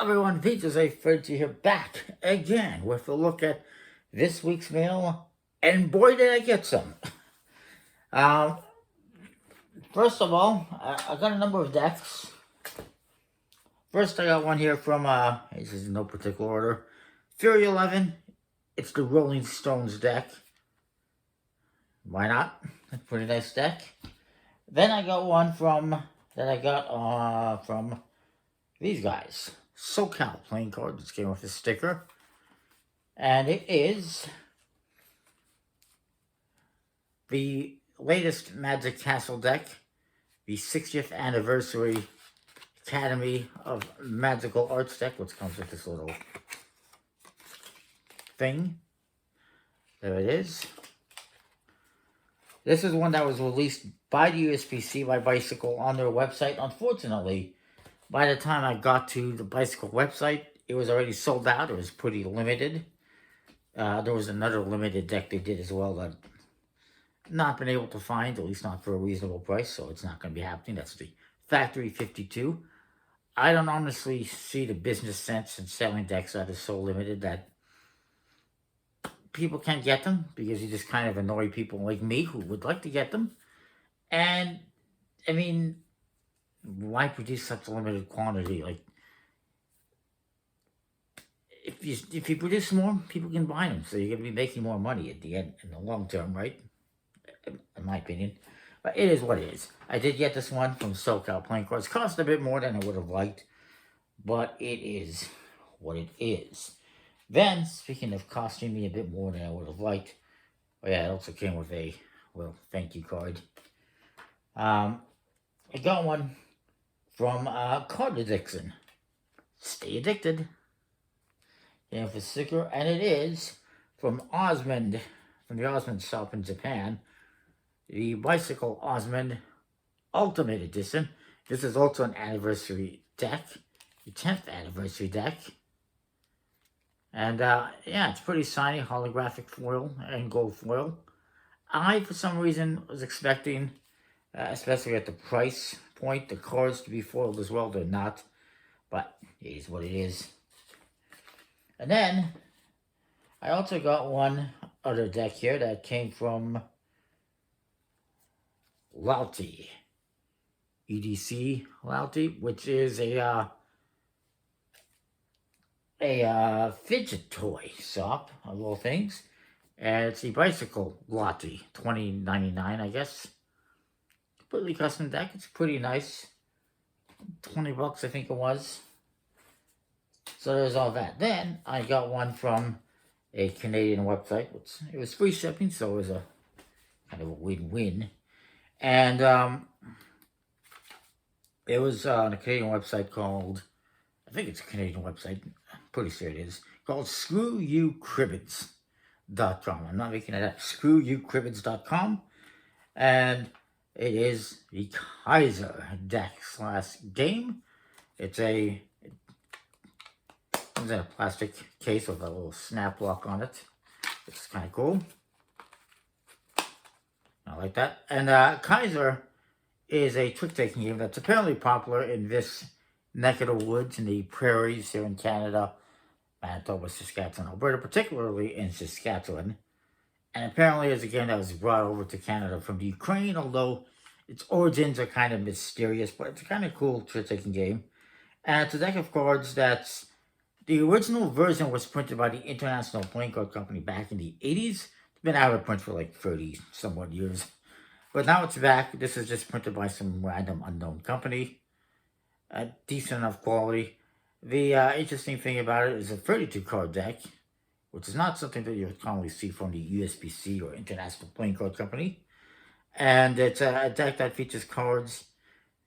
everyone, Features A Freddy here back again with a look at this week's mail, and boy did I get some. First of all, I got a number of decks. First I got one here from, this is in no particular order, Fury 11. It's the Rolling Stones deck. Why not? That's a pretty nice deck. Then I got one from these guys. SoCal playing cards. This came with a sticker. And it is the latest Magic Castle deck. The 60th anniversary Academy of Magical Arts deck, which comes with this little thing. There it is. This is one that was released by the USPCC by Bicycle on their website. Unfortunately, by the time I got to the Bicycle website, it was already sold out. It was pretty limited. There was another limited deck they did as well that I've not been able to find, at least not for a reasonable price, so it's not going to be happening. That's the Factory 52. I don't honestly see the business sense in selling decks that are so limited that people can't get them, because you just kind of annoy people like me who would like to get them. And, I mean, why produce such a limited quantity? Like, if you produce more, people can buy them, so you're going to be making more money at the end, in the long term, right? In my opinion. But it is what it is. I did get this one from SoCal Playing Cards. Cost a bit more than I would have liked, but it is what it is. Then, speaking of costing me a bit more than I would have liked, oh yeah, it also came with a, well, thank you card. I got one from Card Addiction. Stay addicted. Yeah, with a sticker, and it is from Osmand, from the Osmand shop in Japan. The Bicycle Osmand Ultimate Edition. This is also an anniversary deck, the 10th anniversary deck. And yeah, it's pretty shiny, holographic foil and gold foil. I, for some reason, was expecting, especially at the price point, the cards to be foiled as well. They're not, but it is what it is. And then, I also got one other deck here that came from Lotsa, EDC Lotsa, which is a fidget toy shop of all things. And it's the Bicycle Lotsa, $20.99, I guess. Completely custom deck. It's pretty nice. $20, I think it was. So there's all that. Then I got one from a Canadian website. It was free shipping, so it was a kind of a win-win. And it was on a Canadian website called, I think it's a Canadian website, I'm pretty sure it is, called screwucribbits.com. I'm not making it up. Screwucribbits.com. And it is the Kaiser deck / game. It's a plastic case with a little snap lock on it. It's kind of cool. I like that. And Kaiser is a trick-taking game that's apparently popular in this neck of the woods, in the prairies here in Canada, Manitoba, Saskatchewan, Alberta, particularly in Saskatchewan. And apparently it's a game that was brought over to Canada from the Ukraine, although its origins are kind of mysterious, but it's a kind of cool trick-taking game. And it's a deck of cards that's, the original version was printed by the International Playing Card Company back in the 80s. It's been out of print for like 30 somewhat years. But now it's back. This is just printed by some random unknown company. Decent enough quality. The interesting thing about it is a 32 card deck, which is not something that you would commonly see from the USPCC or International Playing Card Company. And it's a deck that features cards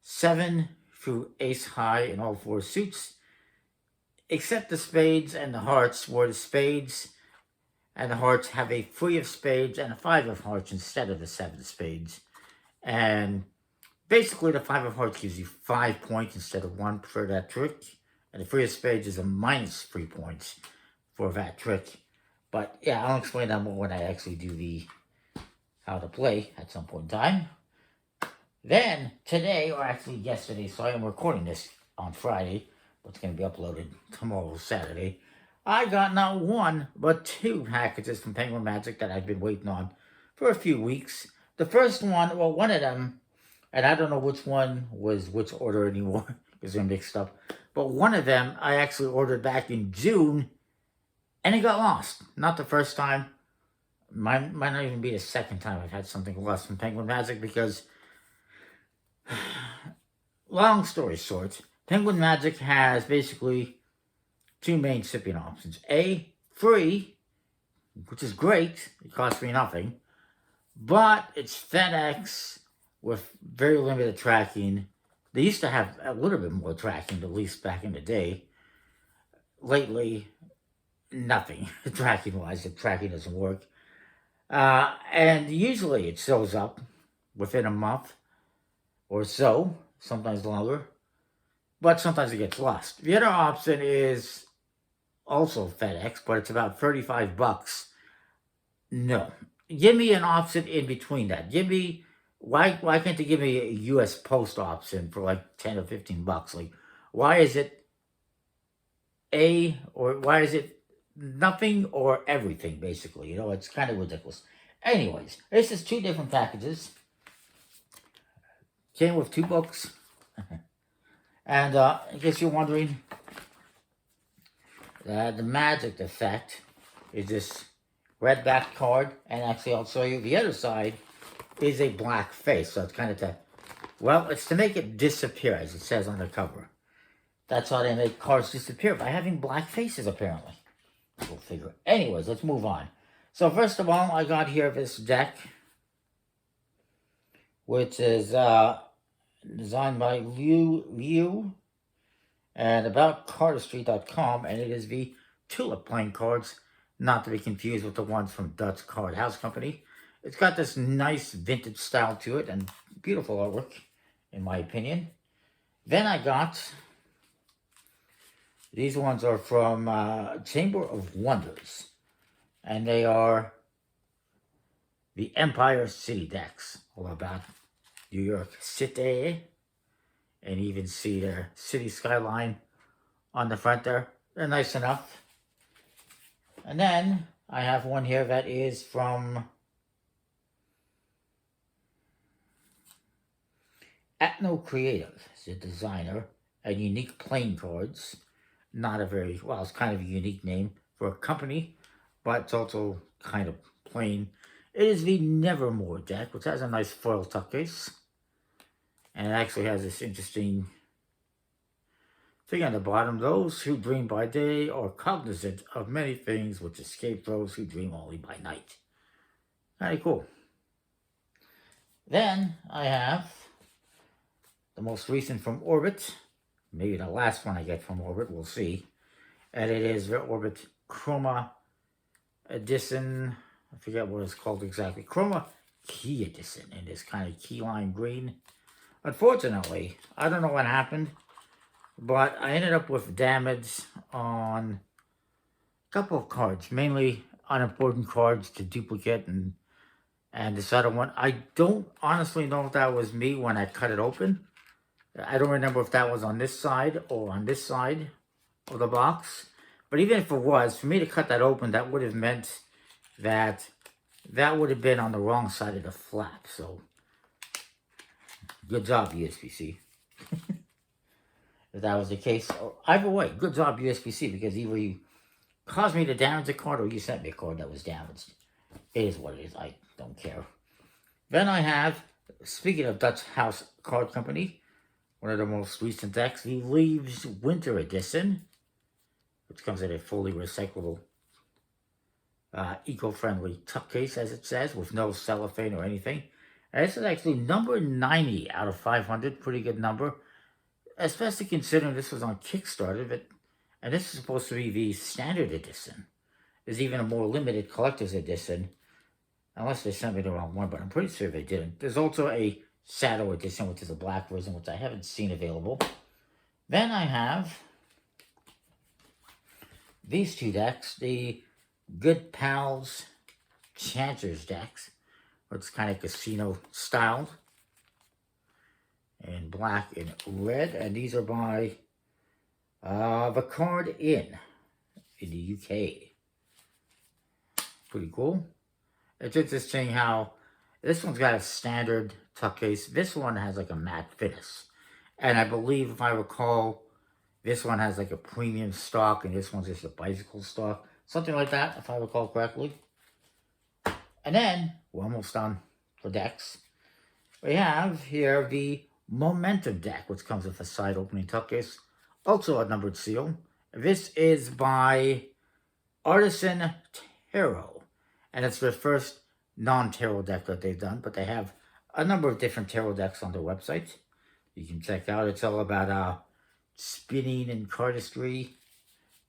7 through ace high in all 4 suits, except the spades and the hearts, where the spades and the hearts have a 3 of spades and a 5 of hearts instead of the 7 of spades. And basically the 5 of hearts gives you 5 points instead of 1 for that trick. And the 3 of spades is a minus 3 points for that trick. But yeah, I'll explain that more when I actually do the how to play at some point in time. Then today, or actually yesterday, so I am recording this on Friday, what's going to be uploaded tomorrow, Saturday, I got not one, but two packages from Penguin Magic that I've been waiting on for a few weeks. The first one, well, one of them, and I don't know which one was which order anymore because they're mixed up, but one of them I actually ordered back in June, and it got lost. Not the first time. Might not even be the second time I've had something lost from Penguin Magic because, long story short, Penguin Magic has basically two main shipping options. A, free, which is great. It costs me nothing. But it's FedEx with very limited tracking. They used to have a little bit more tracking, at least back in the day. Lately, nothing tracking-wise. The tracking doesn't work. And usually it shows up within a month or so, sometimes longer, but sometimes it gets lost. The other option is also FedEx, but it's about $35. No. Give me an option in between that. Give me, why can't they give me a US Post option for like 10 or 15 bucks? Like, why is it why is it nothing or everything, basically? You know, it's kind of ridiculous. Anyways, this is two different packages. Came with two books. And in case you're wondering, the magic effect is this red back card. And actually, I'll show you the other side is a black face. So it's kind of well, it's to make it disappear, as it says on the cover. That's how they make cards disappear, by having black faces, apparently. Go figure. Anyways, let's move on. So first of all, I got here this deck, which is designed by Liu and about cardistry.com, and it is the tulip playing cards, not to be confused with the ones from Dutch Card House Company. It's got this nice vintage style to it and beautiful artwork, in my opinion. Then I got, these ones are from Chamber of Wonders, and they are the Empire City decks, all about New York City, and you even see their city skyline on the front there. They're nice enough. And then I have one here that is from Atno Creative, the designer, and Unique Playing Cards. Not a very, well, it's kind of a unique name for a company, but it's also kind of plain. It is the Nevermore deck, which has a nice foil tuck case. And it actually has this interesting thing on the bottom. Those who dream by day are cognizant of many things which escape those who dream only by night. Kind of cool. Then I have the most recent from Orbit. Maybe the last one I get from Orbit, we'll see. And it is the Orbit Chroma Edition. I forget what it's called exactly. Chroma Key Edition in this kind of key lime green. Unfortunately, I don't know what happened, but I ended up with damage on a couple of cards, mainly unimportant cards to duplicate and this other one. I don't honestly know if that was me when I cut it open. I don't remember if that was on this side or on this side of the box. But even if it was, for me to cut that open, that would have meant that that would have been on the wrong side of the flap. So, good job, USPC. If that was the case. Either way, good job, USPC, because either you caused me to damage a card or you sent me a card that was damaged. It is what it is. I don't care. Then I have, speaking of Dutch House Card Company, one of the most recent decks, the Leaves Winter Edition, which comes in a fully recyclable, eco-friendly tuck case, as it says, with no cellophane or anything. And this is actually number 90 out of 500, pretty good number, especially considering this was on Kickstarter, and this is supposed to be the standard edition. There's even a more limited collector's edition, unless they sent me the wrong one, but I'm pretty sure they didn't. There's also a Shadow Edition, which is a black version, which I haven't seen available. Then I have these two decks, the Good Pals Chancers decks, which is kind of casino styled, in black and red, and these are by The Card in the UK. Pretty cool. It's interesting how this one's got a standard tuck case. This one has like a matte finish. And I believe, if I recall, this one has like a premium stock and this one's just a bicycle stock. Something like that, if I recall correctly. And then, we're almost done for decks. We have here the Momentum deck, which comes with a side opening tuck case. Also a numbered seal. This is by Artisan Tarot. And it's their first non-tarot deck that they've done. But they have a number of different tarot decks on their website. You can check out. It's all about spinning and cardistry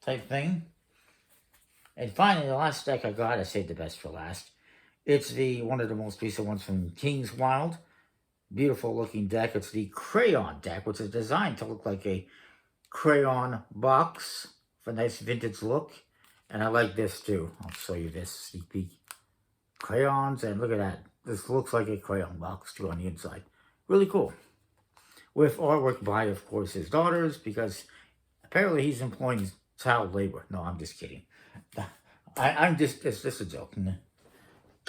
type thing. And finally, the last deck I got, I saved the best for last. It's one of the most recent ones from King's Wild. Beautiful looking deck. It's the Crayon deck, which is designed to look like a crayon box with a nice vintage look. And I like this too. I'll show you this sneak peek. Crayons, and look at that. This looks like a crayon box too on the inside. Really cool. With artwork by, of course, his daughters, because apparently he's employing child labor. No, I'm just kidding. It's just a joke.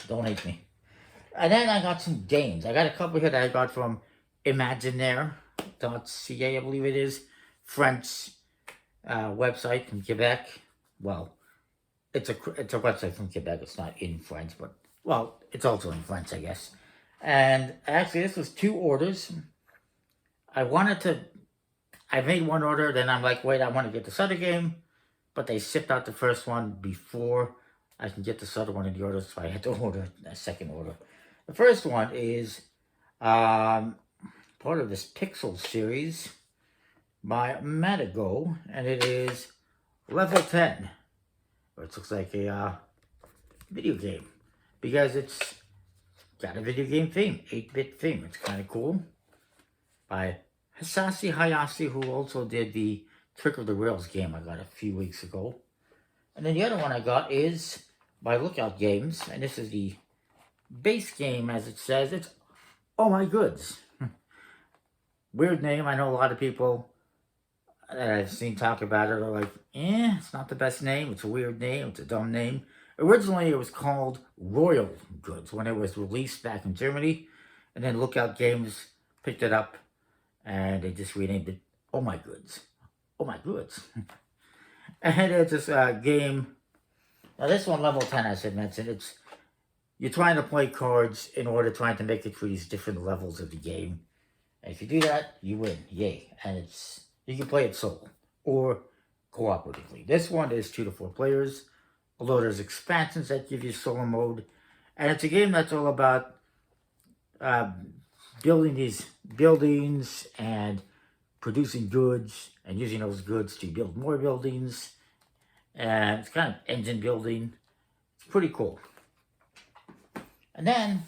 Don't hate me. And then I got some games. I got a couple here that I got from imaginaire.ca, I believe it is. French website from Quebec. Well, it's a website from Quebec. It's not in French, but, well, it's also in French, I guess. And actually, this was 2 orders. I made one order, then I'm like, wait, I want to get this other game. But they shipped out the first one before I can get this other one in the order, so I had to order a second order. The first one is part of this Pixel series by Madigo, and it is Level 10, which looks like a video game, because it's got a video game theme, 8-bit theme. It's kind of cool. By Hisashi Hayashi, who also did the Trick of the Rails game I got a few weeks ago. And then the other one I got is by Lookout Games, and this is the base game, as it says. It's Oh My Goods. Weird name. I know a lot of people that I've seen talk about it are like, it's not the best name. It's a weird name. It's a dumb name. Originally, it was called Royal Goods when it was released back in Germany. And then Lookout Games picked it up, and they just renamed it Oh My Goods. Oh My Goods. And it's this game. Now, this one, Level 10, as I mentioned, you're trying to play cards in order trying to make it through these different levels of the game. And if you do that, you win. Yay. And you can play it solo or cooperatively. This one is 2 to 4 players, although there's expansions that give you solo mode. And it's a game that's all about building these buildings and producing goods and using those goods to build more buildings. And it's kind of engine building. It's pretty cool. And then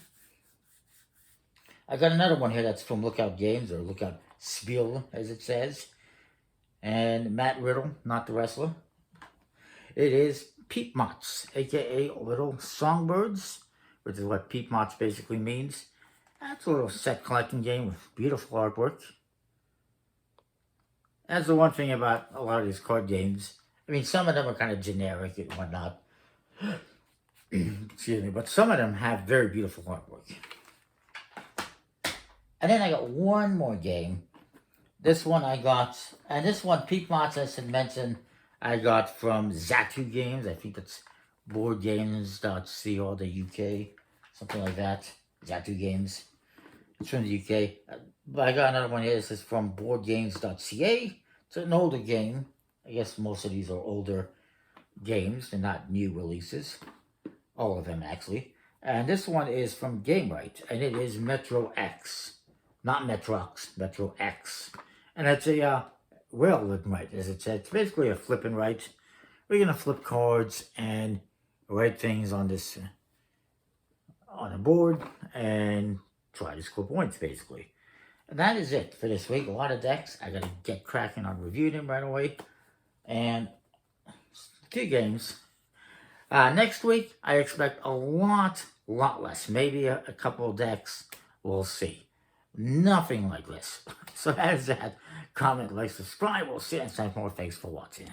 I got another one here that's from Lookout Games, or Lookout Spiel, as it says. And Matt Riddle, not the wrestler. It is Peep Mots, aka Little Songbirds, which is what Peep Mots basically means. That's a little set collecting game with beautiful artwork. That's the one thing about a lot of these card games. I mean, some of them are kind of generic and whatnot. Excuse me, but some of them have very beautiful artwork. And then I got one more game. This one I got, and this one, Peep Mots, as I mentioned, I got from Zatu Games. I think that's boardgames.ca, or the UK, something like that. Zatu Games. It's from the UK. But I got another one here. This is from boardgames.ca. It's an older game. I guess most of these are older games. They're not new releases. All of them, actually. And this one is from GameRight, and it is Metro X. Not Metrox, Metro X. And it's a railroad right, as it says. It's basically a flip and write. We're going to flip cards and write things on this, on a board, and try to score points, basically. And that is it for this week. A lot of decks. I got to get cracking on reviewing them right away. And 2 games. Next week, I expect a lot less. Maybe a couple of decks. We'll see. Nothing like this. So that is that. Comment, like, subscribe. We'll see you next time. More. Thanks for watching.